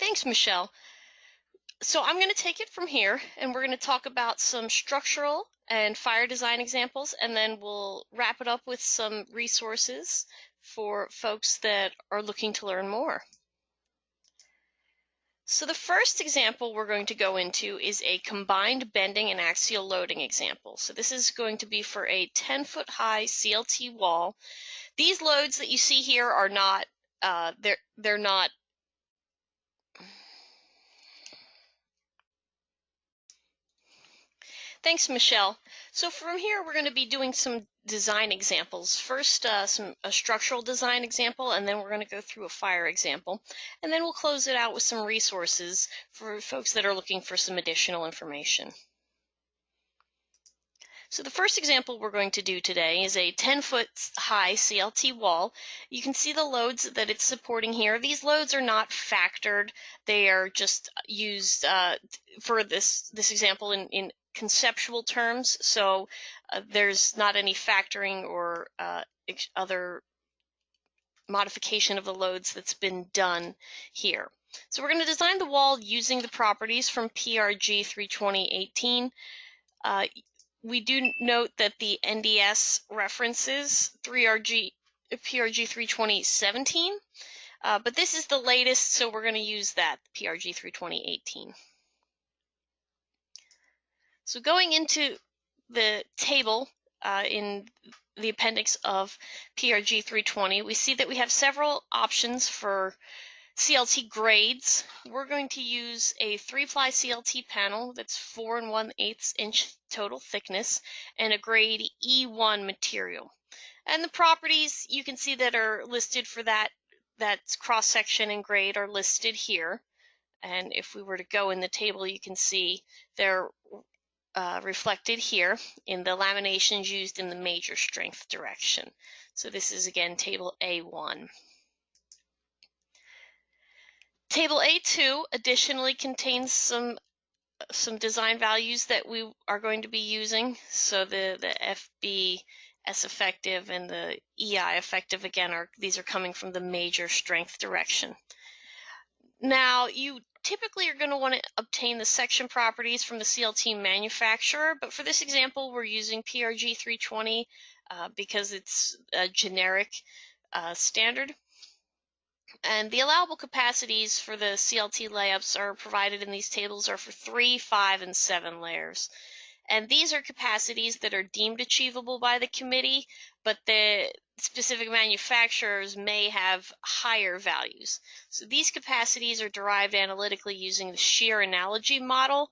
Thanks, Michelle. So I'm going to take it from here, and we're going to talk about some structural and fire design examples, and then we'll wrap it up with some resources for folks that are looking to learn more. So the first example we're going to go into is a combined bending and axial loading example. So this is going to be for a 10-foot high CLT wall. These loads that you see here are not, they're not Thanks, Michelle. So from here, we're going to be doing some design examples. First, a structural design example, and then we're going to go through a fire example. And then we'll close it out with some resources for folks that are looking for some additional information. So the first example we're going to do today is a 10-foot high CLT wall. You can see the loads that it's supporting here. These loads are not factored. They are just used for this example in conceptual terms, so there's not any factoring or other modification of the loads that's been done here. So we're going to design the wall using the properties from PRG 32018. We do note that the NDS references PRG 32017, but this is the latest, so we're going to use that, PRG 32018. So going into the table in the appendix of PRG 320, we see that we have several options for CLT grades. We're going to use a 3-ply CLT panel that's 4 1/8 inch total thickness and a grade E1 material. And the properties you can see that are listed for that cross-section and grade are listed here. And if we were to go in the table, you can see they're reflected here in the laminations used in the major strength direction. So this is again table A1. Table A2 additionally contains some design values that we are going to be using. So the FBS effective and the EI effective again these are coming from the major strength direction. Now you typically you're going to want to obtain the section properties from the CLT manufacturer, but for this example we're using PRG 320 because it's a generic standard. And the allowable capacities for the CLT layups are provided in these tables are for 3, 5, and 7 layers. And these are capacities that are deemed achievable by the committee, but the specific manufacturers may have higher values. So these capacities are derived analytically using the shear analogy model,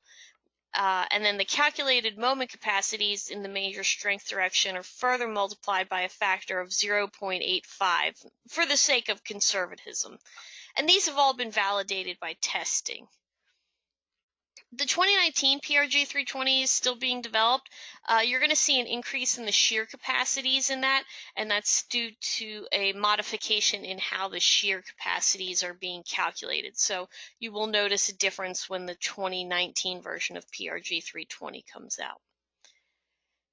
and then the calculated moment capacities in the major strength direction are further multiplied by a factor of 0.85 for the sake of conservatism. And these have all been validated by testing. The 2019 PRG 320 is still being developed. You're going to see an increase in the shear capacities in that, and that's due to a modification in how the shear capacities are being calculated. So you will notice a difference when the 2019 version of PRG 320 comes out.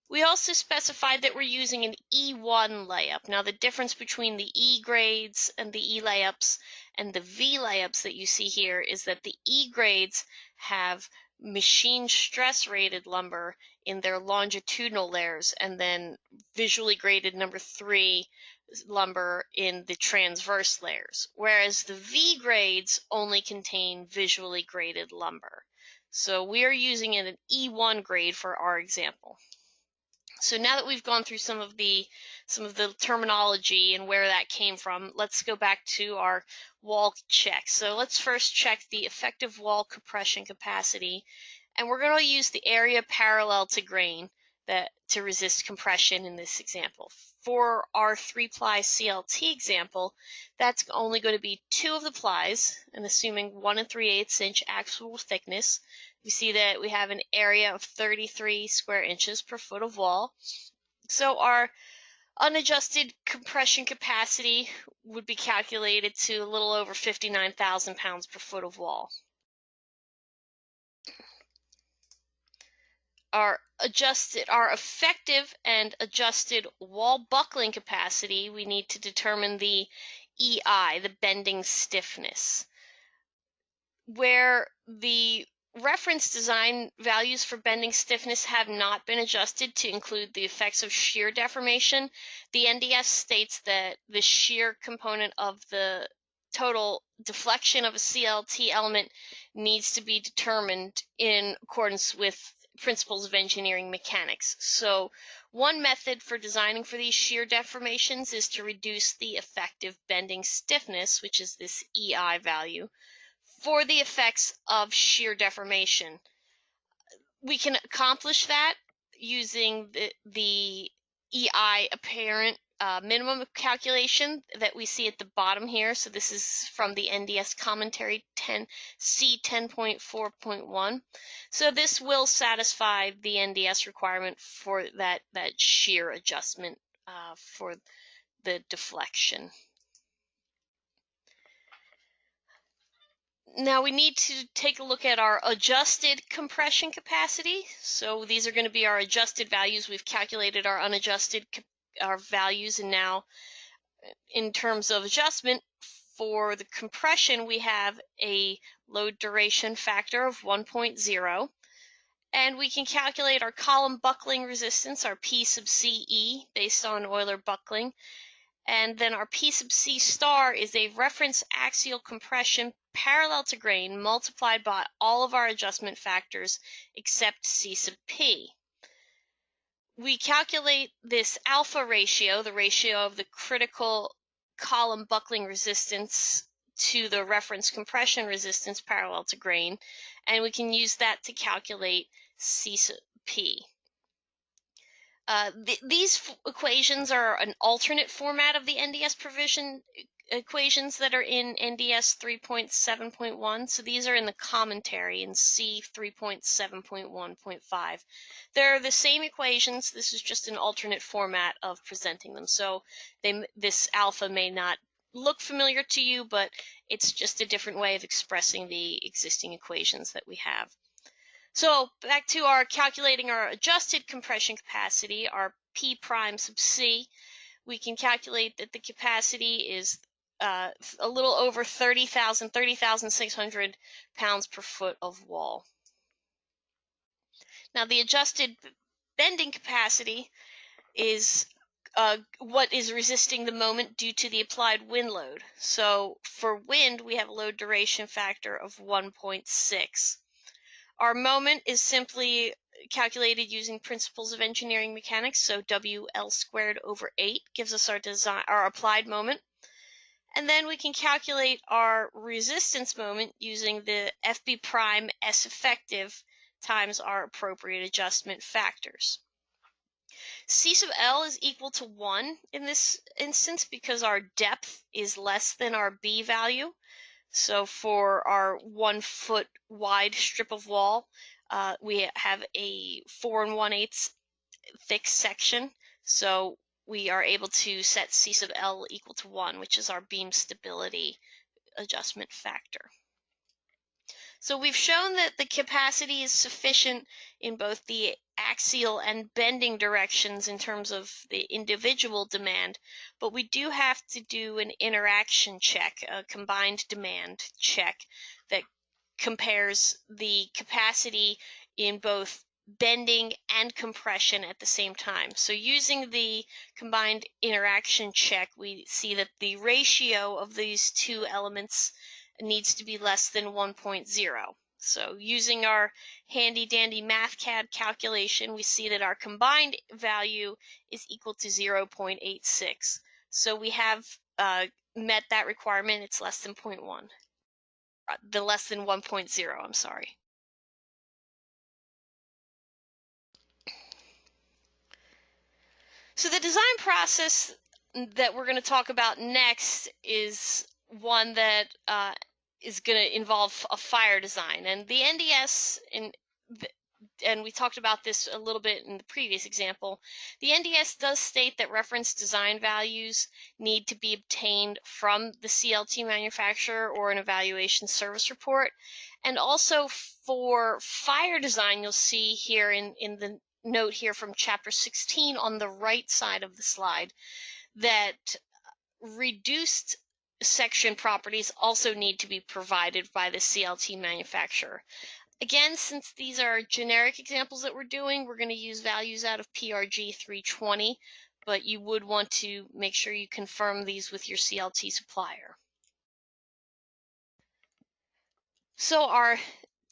We also specified that we're using an E1 layup. Now the difference between the E grades and the E layups and the V layups that you see here is that the E grades have machine stress rated lumber in their longitudinal layers and then visually graded number 3 lumber in the transverse layers, whereas the V grades only contain visually graded lumber. So we are using an E1 grade for our example. So now that we've gone through some of the terminology and where that came from, let's go back to our wall check. So let's first check the effective wall compression capacity, and we're going to use the area parallel to grain to resist compression in this example. For our 3-ply CLT example, that's only going to be 2 of the plies, and assuming 1 3/8 inch actual thickness, we see that we have an area of 33 square inches per foot of wall. So our unadjusted compression capacity would be calculated to a little over 59,000 pounds per foot of wall. Our effective and adjusted wall buckling capacity, we need to determine the EI, the bending stiffness. where the reference design values for bending stiffness have not been adjusted to include the effects of shear deformation, the NDS states that the shear component of the total deflection of a CLT element needs to be determined in accordance with principles of engineering mechanics. So one method for designing for these shear deformations is to reduce the effective bending stiffness, which is this EI value, for the effects of shear deformation. We can accomplish that using the EI apparent minimum calculation that we see at the bottom here. So this is from the NDS commentary C10.4.1. So this will satisfy the NDS requirement for that shear adjustment for the deflection. Now we need to take a look at our adjusted compression capacity. So these are going to be our adjusted values. We've calculated our unadjusted values, and now in terms of adjustment for the compression, we have a load duration factor of 1.0, and we can calculate our column buckling resistance, our P sub CE, based on Euler buckling. And then our P sub C star is a reference axial compression parallel to grain multiplied by all of our adjustment factors except C sub P. We calculate this alpha ratio, the ratio of the critical column buckling resistance to the reference compression resistance parallel to grain, and we can use that to calculate C sub P. These equations are an alternate format of the NDS provision equations that are in NDS 3.7.1. So these are in the commentary in C 3.7.1.5. They're the same equations. This is just an alternate format of presenting them. So this alpha may not look familiar to you, but it's just a different way of expressing the existing equations that we have. So back to our calculating our adjusted compression capacity, our P prime sub C, we can calculate that the capacity is a little over 30,600 pounds per foot of wall. Now the adjusted bending capacity is what is resisting the moment due to the applied wind load. So for wind, we have a load duration factor of 1.6. Our moment is simply calculated using principles of engineering mechanics, so WL squared over 8 gives us our applied moment. And then we can calculate our resistance moment using the FB prime S effective times our appropriate adjustment factors. C sub L is equal to 1 in this instance because our depth is less than our B value. So for our 1 foot wide strip of wall, we have a 4 1/8 thick section. So we are able to set C sub L equal to 1, which is our beam stability adjustment factor. So we've shown that the capacity is sufficient in both the axial and bending directions in terms of the individual demand, but we do have to do an interaction check, a combined demand check that compares the capacity in both bending and compression at the same time. So using the combined interaction check, we see that the ratio of these two elements needs to be less than 1.0. So using our handy-dandy MathCAD calculation, we see that our combined value is equal to 0.86. So we have met that requirement. It's less than 0.1. The less than 1.0, I'm sorry. So the design process that we're going to talk about next is one that is going to involve a fire design. And the NDS, and we talked about this a little bit in the previous example, the NDS does state that reference design values need to be obtained from the CLT manufacturer or an evaluation service report. And also for fire design, you'll see here in the note here from chapter 16 on the right side of the slide that reduced section properties also need to be provided by the CLT manufacturer. Again, since these are generic examples that we're doing, we're going to use values out of PRG 320, but you would want to make sure you confirm these with your CLT supplier. So our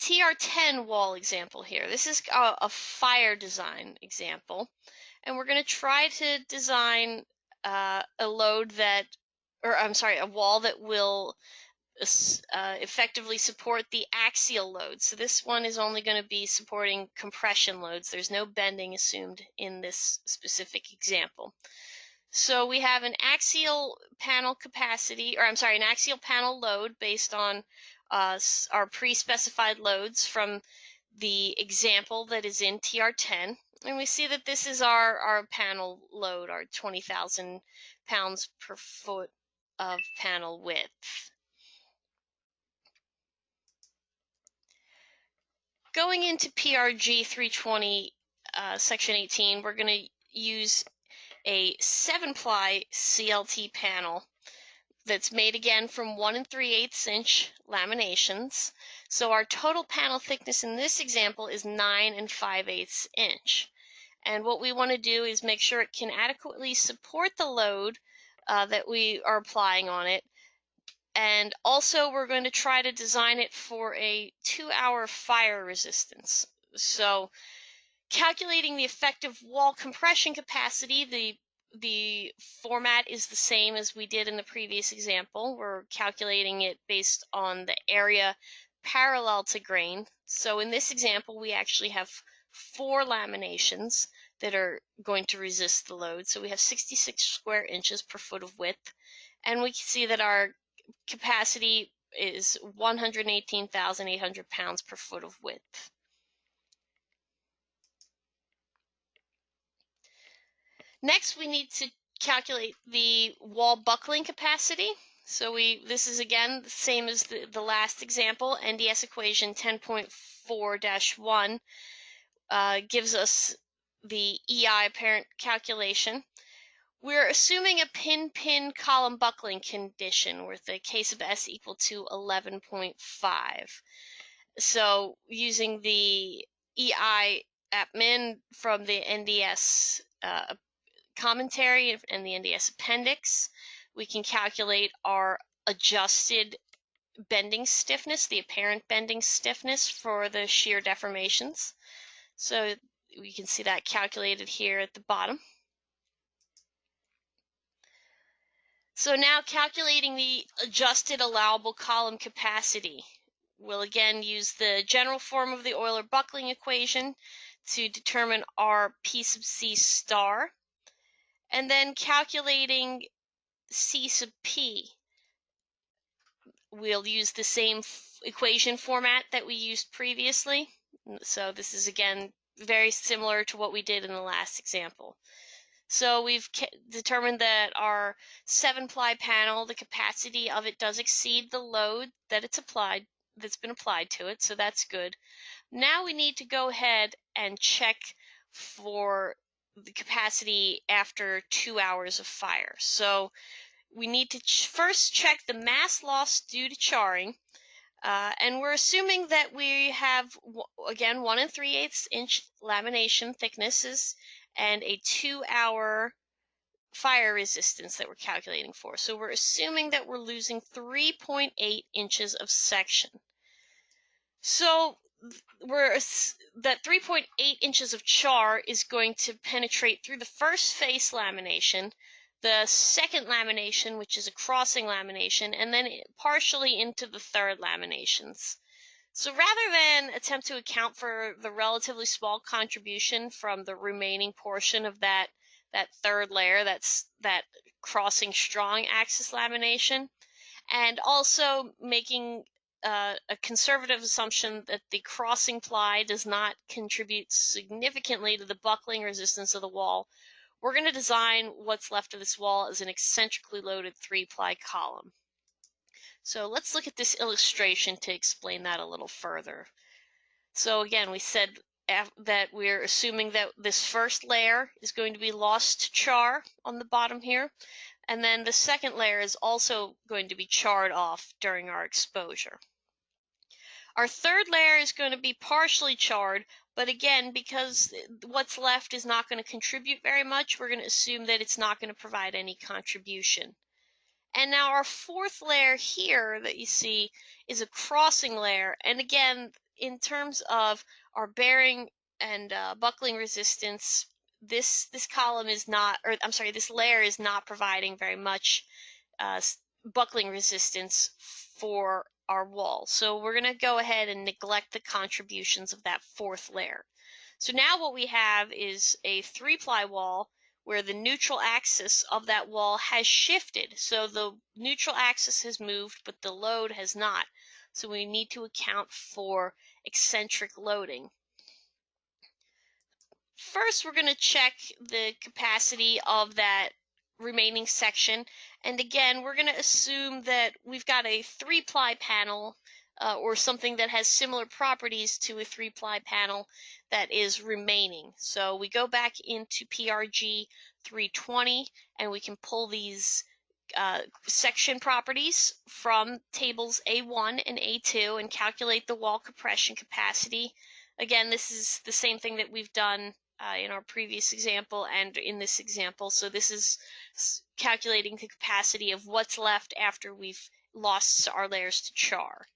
TR10 wall example here, this is a fire design example, and we're going to try to design a load that, or I'm sorry, a wall that will effectively support the axial load. So this one is only going to be supporting compression loads. There's no bending assumed in this specific example. So we have an axial panel capacity, or I'm sorry, an axial panel load based on our pre-specified loads from the example that is in TR10. And we see that this is our panel load, our 20,000 pounds per foot of panel width. Going into PRG 320, section 18, we're going to use a 7-ply CLT panel that's made again from 1 3/8 inch laminations. So our total panel thickness in this example is 9 5/8 inch. And what we want to do is make sure it can adequately support the load that we are applying on it. And also we're going to try to design it for a 2-hour fire resistance. So calculating the effective wall compression capacity, the format is the same as we did in the previous example. We're calculating it based on the area parallel to grain. So in this example, we actually have 4 laminations that are going to resist the load. So we have 66 square inches per foot of width. And we can see that our capacity is 118,800 pounds per foot of width. Next, we need to calculate the wall buckling capacity. So this is again the same as the last example. NDS equation 10.4-1 gives us the EI apparent calculation. We're assuming a pin-pin column buckling condition with a case of S equal to 11.5. So using the EI at min from the NDS commentary and the NDS appendix, we can calculate our adjusted bending stiffness, the apparent bending stiffness for the shear deformations. So we can see that calculated here at the bottom. So now calculating the adjusted allowable column capacity. We'll again use the general form of the Euler buckling equation to determine our P sub C star. And then calculating C sub P. We'll use the same equation format that we used previously. So this is again very similar to what we did in the last example. So we've determined that our 7-ply panel, the capacity of it does exceed the load that's been applied to it, so that's good. Now we need to go ahead and check for the capacity after 2 hours of fire. So we need to first check the mass loss due to charring, and we're assuming that we have, again, 1 3/8 inch lamination thicknesses and a 2-hour fire resistance that we're calculating for. So we're assuming that we're losing 3.8 inches of section. So that 3.8 inches of char is going to penetrate through the first face lamination, the second lamination, which is a crossing lamination, and then partially into the third laminations. So rather than attempt to account for the relatively small contribution from the remaining portion of that third layer, that crossing strong axis lamination, and also making a conservative assumption that the crossing ply does not contribute significantly to the buckling resistance of the wall, we're going to design what's left of this wall as an eccentrically loaded 3-ply column. So let's look at this illustration to explain that a little further. So again, we said that we're assuming that this first layer is going to be lost to char on the bottom here, And then the second layer is also going to be charred off during our exposure. Our third layer is going to be partially charred, but again, because what's left is not going to contribute very much, we're going to assume that it's not going to provide any contribution. And now our fourth layer here that you see is a crossing layer. And again, in terms of our bearing and buckling resistance, this column is not, or I'm sorry, this layer is not providing very much buckling resistance for our wall. So we're going to go ahead and neglect the contributions of that fourth layer. So now what we have is a 3-ply wall where the neutral axis of that wall has shifted. So the neutral axis has moved, but the load has not. So we need to account for eccentric loading. First, we're going to check the capacity of that remaining section. And again, we're going to assume that we've got a 3-ply panel or something that has similar properties to a 3-ply panel that is remaining. So we go back into PRG 320 and we can pull these section properties from tables A1 and A2 and calculate the wall compression capacity. Again, this is the same thing that we've done in our previous example and in this example. So this is calculating the capacity of what's left after we've lost our layers to char.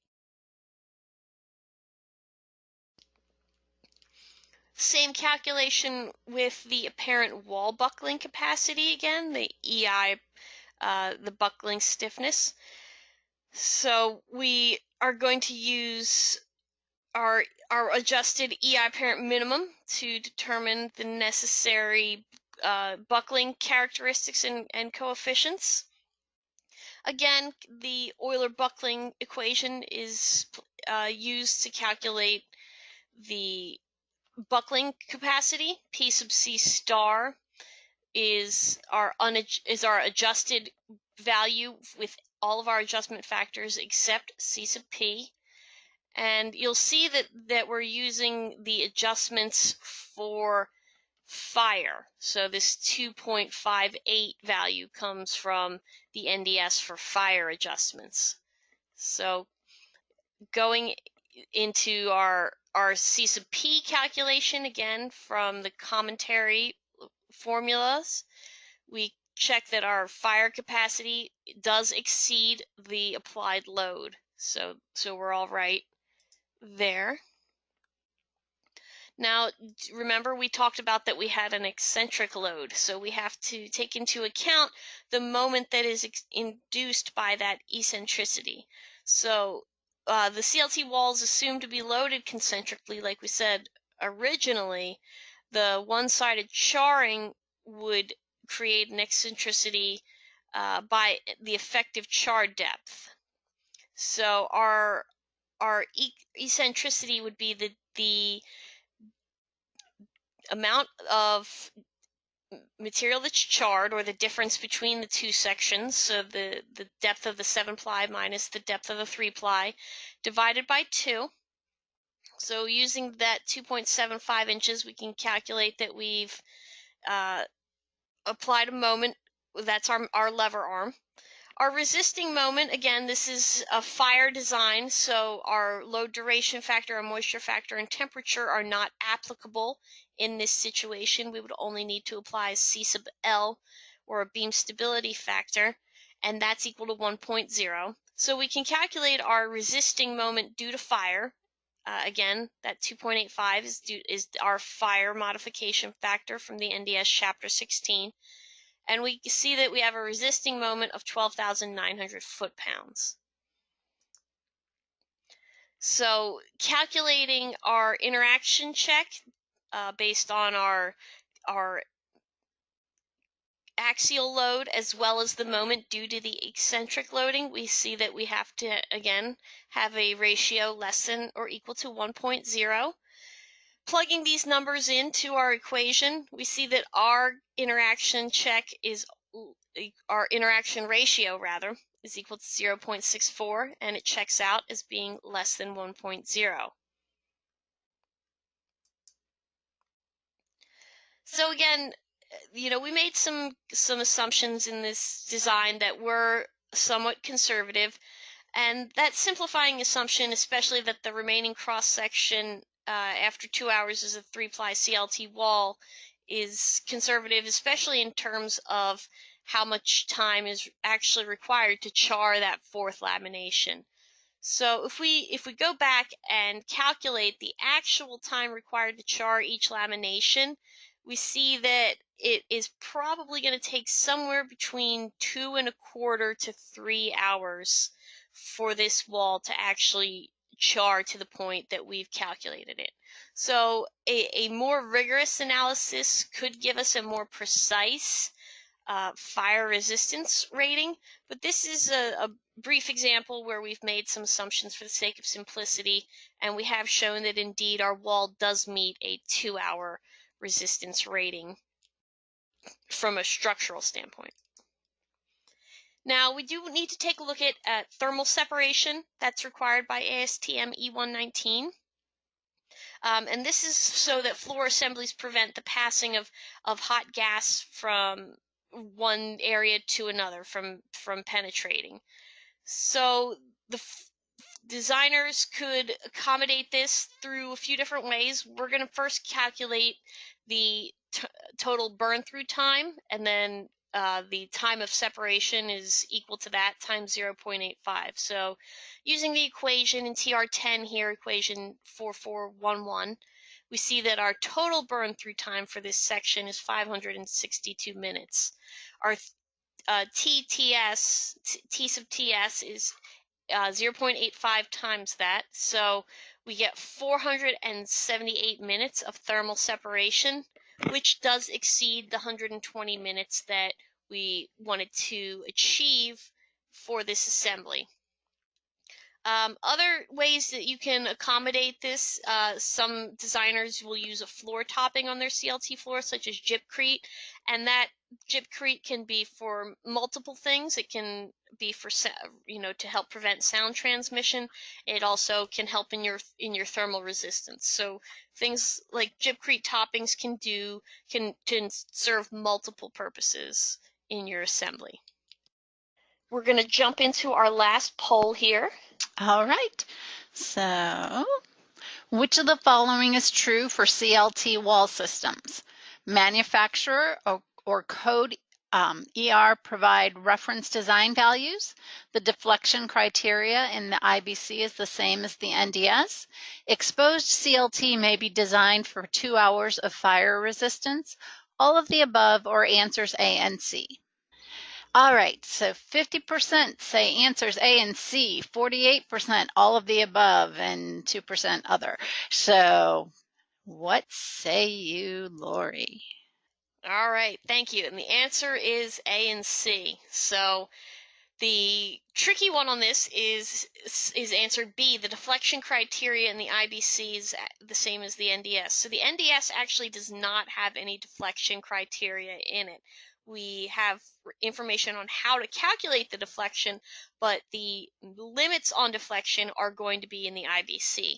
Same calculation with the apparent wall buckling capacity again, the EI, the buckling stiffness. So we are going to use our adjusted EI parent minimum to determine the necessary buckling characteristics and coefficients. Again, the Euler buckling equation is used to calculate the buckling capacity. P sub C star is our adjusted value with all of our adjustment factors except C sub P. And you'll see that we're using the adjustments for fire. So this 2.58 value comes from the NDS for fire adjustments. So going into our C sub P calculation, again from the commentary formulas, we check that our fire capacity does exceed the applied load. So we're all right there. Now, remember we talked about that we had an eccentric load, so we have to take into account the moment that is induced by that eccentricity. So the CLT wall is assumed to be loaded concentrically, like we said originally. The one-sided charring would create an eccentricity by the effective char depth. So our eccentricity would be the amount of material that's charred, or the difference between the two sections, so the depth of the 7-ply minus the depth of the 3-ply, divided by 2. So using that 2.75 inches, we can calculate that we've applied a moment. That's our lever arm. Our resisting moment, again, this is a fire design, so our load duration factor, our moisture factor, and temperature are not applicable in this situation. We would only need to apply C sub L, or a beam stability factor, and that's equal to 1.0. So we can calculate our resisting moment due to fire. Again, that 2.85 is our fire modification factor from the NDS Chapter 16. And we see that we have a resisting moment of 12,900 foot-pounds. So calculating our interaction check based on our axial load as well as the moment due to the eccentric loading, we see that we have to, again, have a ratio less than or equal to 1.0. Plugging these numbers into our equation, we see that our interaction ratio is equal to 0.64, and it checks out as being less than 1.0. So again, we made some assumptions in this design that were somewhat conservative, and that simplifying assumption, especially that the remaining cross section after 2 hours is a 3-ply CLT wall, is conservative, especially in terms of how much time is actually required to char that fourth lamination. So if we go back and calculate the actual time required to char each lamination, we see that it is probably going to take somewhere between 2¼ to 3 hours for this wall to actually char to the point that we've calculated it. So a more rigorous analysis could give us a more precise fire resistance rating, but this is a brief example where we've made some assumptions for the sake of simplicity, and we have shown that indeed our wall does meet a 2-hour resistance rating from a structural standpoint. Now, we do need to take a look at thermal separation that's required by ASTM E119. And this is so that floor assemblies prevent the passing of hot gas from one area to another, from penetrating. So the designers could accommodate this through a few different ways. We're going to first calculate the total burn through time, and then the time of separation is equal to that times 0.85. So using the equation in TR10 here, equation 4411, we see that our total burn through time for this section is 562 minutes. Our T sub TS is 0.85 times that, so we get 478 minutes of thermal separation, which does exceed the 120 minutes that we wanted to achieve for this assembly. Other ways that you can accommodate this, some designers will use a floor topping on their CLT floor, such as gypcrete, and that gypcrete can be for multiple things. It can be for, to help prevent sound transmission. It also can help in your thermal resistance. So things like gypcrete toppings can serve multiple purposes in your assembly. We're going to jump into our last poll here. All right. So, which of the following is true for CLT wall systems? Manufacturer or code ER provide reference design values. The deflection criteria in the IBC is the same as the NDS. Exposed CLT may be designed for 2 hours of fire resistance. All of the above, or answers A and C. All right, so 50% say answers A and C, 48% all of the above, and 2% other. So what say you, Lori? All right, thank you. And the answer is A and C. So the tricky one on this is answer B. The deflection criteria in the IBC is the same as the NDS. So the NDS actually does not have any deflection criteria in it. We have information on how to calculate the deflection, but the limits on deflection are going to be in the IBC.